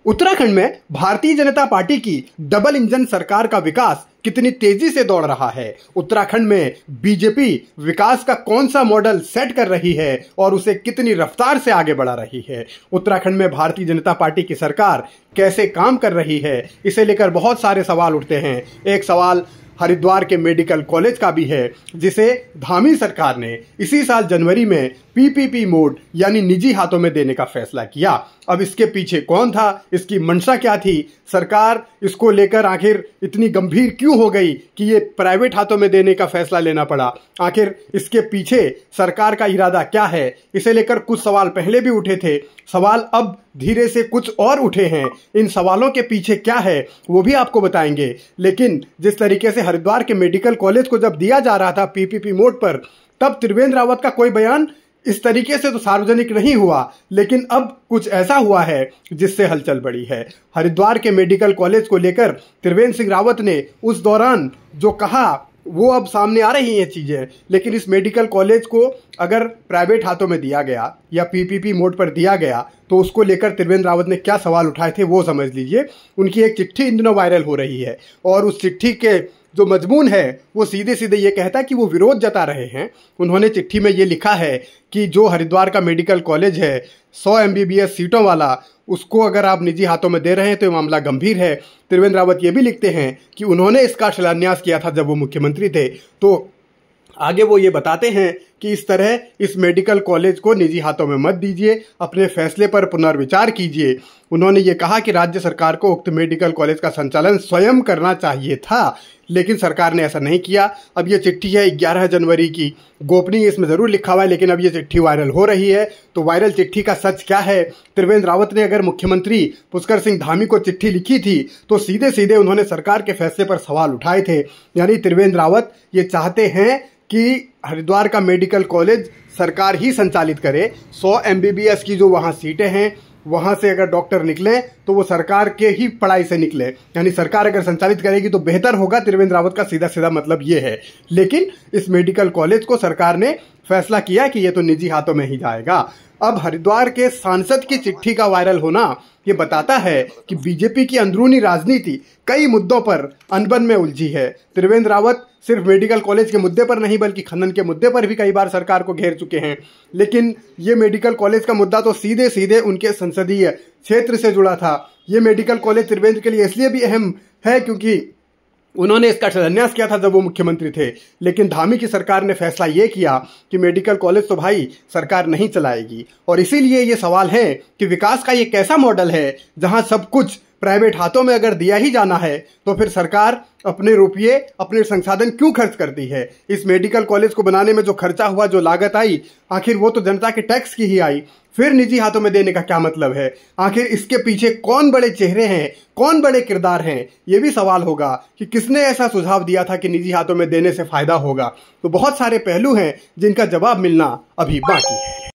उत्तराखंड में भारतीय जनता पार्टी की double engine सरकार का विकास कितनी तेजी से दौड़ रहा है। उत्तराखंड में बीजेपी विकास का कौन सा मॉडल सेट कर रही है और उसे कितनी रफ्तार से आगे बढ़ा रही है। उत्तराखंड में भारतीय जनता पार्टी की सरकार कैसे काम कर रही है, इसे लेकर बहुत सारे सवाल उठते हैं। एक सवाल हरिद्वार के मेडिकल कॉलेज का भी है, जिसे धामी सरकार ने इसी साल जनवरी में पीपीपी मोड यानी निजी हाथों में देने का फैसला किया। अब इसके पीछे कौन था, इसकी मंशा क्या थी, सरकार इसको लेकर आखिर इतनी गंभीर क्यों हो गई कि ये प्राइवेट हाथों में देने का फैसला लेना पड़ा। आखिर इसके पीछे सरकार का इरादा क्या है, इसे लेकर कुछ सवाल पहले भी उठे थे, सवाल अब धीरे से कुछ और उठे हैं। इन सवालों के पीछे क्या है वो भी आपको बताएंगे। लेकिन जिस तरीके से हरिद्वार के मेडिकल कॉलेज को जब दिया जा रहा था पीपीपी मोड पर, तब त्रिवेंद्र रावत का कोई बयान इस तरीके से तो सार्वजनिक नहीं हुआ, लेकिन अब कुछ ऐसा हुआ है जिससे हलचल बढ़ी है। हरिद्वार के मेडिकल कॉलेज को लेकर त्रिवेंद्र सिंह रावत ने उस दौरान जो कहा वो अब सामने आ रही हैं चीजें। लेकिन इस मेडिकल कॉलेज को अगर प्राइवेट हाथों में दिया गया या पीपीपी मोड पर दिया गया तो उसको लेकर त्रिवेंद्र रावत ने क्या सवाल उठाए थे वो समझ लीजिए। उनकी एक चिट्ठी इन दिनों वायरल हो रही है और उस चिट्ठी के जो मजमून है वो सीधे सीधे ये कहता है कि वो विरोध जता रहे हैं। उन्होंने चिट्ठी में ये लिखा है कि जो हरिद्वार का मेडिकल कॉलेज है 100 MBBS सीटों वाला, उसको अगर आप निजी हाथों में दे रहे हैं तो ये मामला गंभीर है। त्रिवेंद्र रावत ये भी लिखते हैं कि उन्होंने इसका शिलान्यास किया था जब वो मुख्यमंत्री थे। तो आगे वो ये बताते हैं कि इस तरह इस मेडिकल कॉलेज को निजी हाथों में मत दीजिए, अपने फैसले पर पुनर्विचार कीजिए। उन्होंने ये कहा कि राज्य सरकार को उक्त मेडिकल कॉलेज का संचालन स्वयं करना चाहिए था, लेकिन सरकार ने ऐसा नहीं किया। अब ये चिट्ठी है 11 जनवरी की, गोपनीय इसमें ज़रूर लिखा हुआ है, लेकिन अब ये चिट्ठी वायरल हो रही है। तो वायरल चिट्ठी का सच क्या है? त्रिवेंद्र रावत ने अगर मुख्यमंत्री पुष्कर सिंह धामी को चिट्ठी लिखी थी तो सीधे सीधे उन्होंने सरकार के फैसले पर सवाल उठाए थे। यानी त्रिवेंद्र रावत ये चाहते हैं कि हरिद्वार का मेडिकल कॉलेज सरकार ही संचालित करे। 100 MBBS की जो वहाँ सीटें हैं, वहाँ से अगर डॉक्टर निकले तो वो सरकार के ही पढ़ाई से निकले, यानी सरकार अगर संचालित करेगी तो बेहतर होगा। त्रिवेंद्र रावत का सीधा सीधा मतलब ये है। लेकिन इस मेडिकल कॉलेज को सरकार ने फैसला किया कि ये तो निजी हाथों में ही जाएगा। अब हरिद्वार के सांसद की चिट्ठी का वायरल होना ये बताता है कि बीजेपी की अंदरूनी राजनीति कई मुद्दों पर अनबन में उलझी है। त्रिवेंद्र रावत सिर्फ मेडिकल कॉलेज के मुद्दे पर नहीं बल्कि खनन के मुद्दे पर भी कई बार सरकार को घेर चुके हैं। लेकिन ये मेडिकल कॉलेज का मुद्दा तो सीधे सीधे उनके संसदीय क्षेत्र से जुड़ा था। ये मेडिकल कॉलेज त्रिवेंद्र के लिए इसलिए भी अहम है क्योंकि उन्होंने इसका शिलान्यास किया था जब वो मुख्यमंत्री थे। लेकिन धामी की सरकार ने फैसला ये किया कि मेडिकल कॉलेज तो भाई सरकार नहीं चलाएगी। और इसीलिए ये सवाल है कि विकास का ये कैसा मॉडल है जहां सब कुछ प्राइवेट हाथों में अगर दिया ही जाना है तो फिर सरकार अपने रुपये, अपने संसाधन क्यों खर्च करती है। इस मेडिकल कॉलेज को बनाने में जो खर्चा हुआ, जो लागत आई, आखिर वो तो जनता के टैक्स की ही आई। फिर निजी हाथों में देने का क्या मतलब है? आखिर इसके पीछे कौन बड़े चेहरे हैं, कौन बड़े किरदार हैं? ये भी सवाल होगा कि किसने ऐसा सुझाव दिया था कि निजी हाथों में देने से फायदा होगा। तो बहुत सारे पहलू हैं जिनका जवाब मिलना अभी बाकी है।